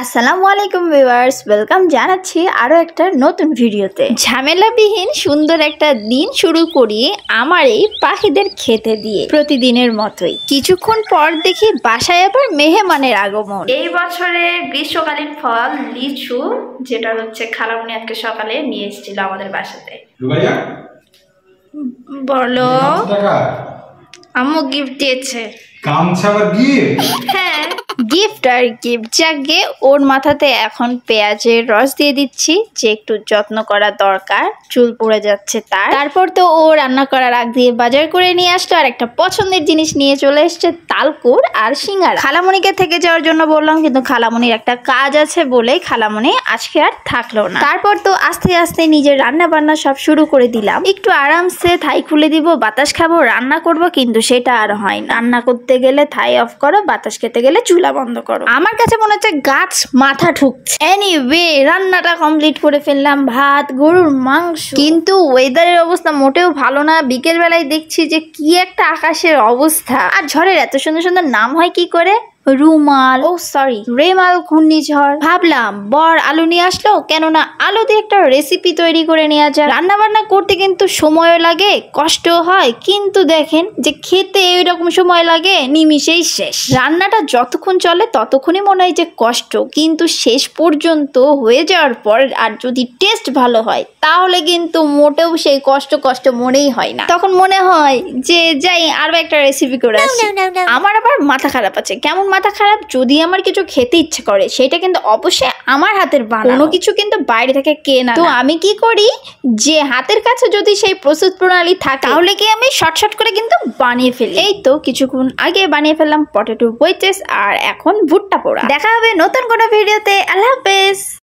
আসসালামু আলাইকুম viewers, welcome জানাচ্ছি আরও একটা নতুন ভিডিওতে। ঝামেলাবিহীন সুন্দর একটা দিন শুরু করি আমার এই পাখিদের খেতে দিয়ে। প্রতিদিনের মতোই কিছুক্ষণ পর দেখি বাসায় আবার মেহমানের আগমন। এই বছরে গ্রীষ্মকালীন ফল লিচু, যেটা হচ্ছে খালামণি আজকে সকালে নিয়ে এসেছিল আমাদের বাসাতে। বলো, আম্মু গিফট দিয়েছে। হ্যাঁ, গিফট আর গিফট। যাকে ওর মাথাতে এখন পেঁয়াজের রস দিয়ে দিচ্ছি, যে একটু যত্ন করা দরকার, চুল পড়ে যাচ্ছে তারপর তো ও রান্না করার আগ দিয়ে বাজার করে নিয়ে আসলো আর একটা পছন্দের জিনিস নিয়ে চলে এসছে, তালকুর আর সিঙ্গারা। খালামণিকে থেকে যাওয়ার জন্য বললাম, কিন্তু খালামণির একটা কাজ আছে বলেই খালামণি আজকে আর থাকলো না। তারপর তো আস্তে আস্তে নিজের রান্না বান্না সব শুরু করে দিলাম। একটু আরামসে থাই খুলে দিব, বাতাস খাবো, রান্না করব, কিন্তু সেটা আর হয় না। রান্না করতে গেলে থাই অফ করো, বাতাস খেতে গেলে চুলা বন্ধ করো। আমার কাছে মনে হচ্ছে গাছ মাথা ঠুকছে। এনিওয়ে, রান্নাটা কমপ্লিট করে ফেললাম, ভাত, গরুর মাংস। কিন্তু ওয়েদারের অবস্থা মোটেও ভালো না। বিকেল বেলায় দেখছি যে কি একটা আকাশের অবস্থা। আর ঝড়ের এত সুন্দর সুন্দর নাম হয় কি করে? রুমাল, রেমাল ঘূর্ণিঝড়। ভাবলাম বর আলু নিয়ে আসলো, কেননা আলু দিয়ে একটা রেসিপি তৈরি করে নেওয়া যায়। রান্না বান্না করতে কিন্তু সময়ও লাগে, কষ্টও হয়, কিন্তু দেখেন যে খেতে এরকম সময় লাগে নিমিষেই শেষ। রান্নাটা যতক্ষণ চলে ততক্ষণই মনে হয় যে কষ্ট, কিন্তু শেষ পর্যন্ত হয়ে যাওয়ার পর আর যদি টেস্ট ভালো হয় তাহলে কিন্তু মোটেও সেই কষ্ট মনেই হয় না। তখন মনে হয় যে যাই আরো একটা রেসিপি করে আসি। আমার আবার মাথা খারাপ আছে। কেমন মাথা খারাপ? যদি আমার কিছু খেতে ইচ্ছে করে, সেটা কিন্তু অবশ্যই আমার হাতের বানানো, কোনো কিছু কিন্তু বাইরে থেকে কেনা। তো আমি কি করি, যে হাতের কাছে যদি সেই প্রস্তুত প্রণালী থাকে তাহলে কি আমি শর্ট করে কিন্তু বানিয়ে ফেলি। এই তো কিছুক্ষণ আগে বানিয়ে ফেললাম পটেটো ওয়েজেস, আর এখন ভুট্টা পোড়া। দেখা হবে নতুন কোনো ভিডিওতে। আল্লাহ হাফেজ।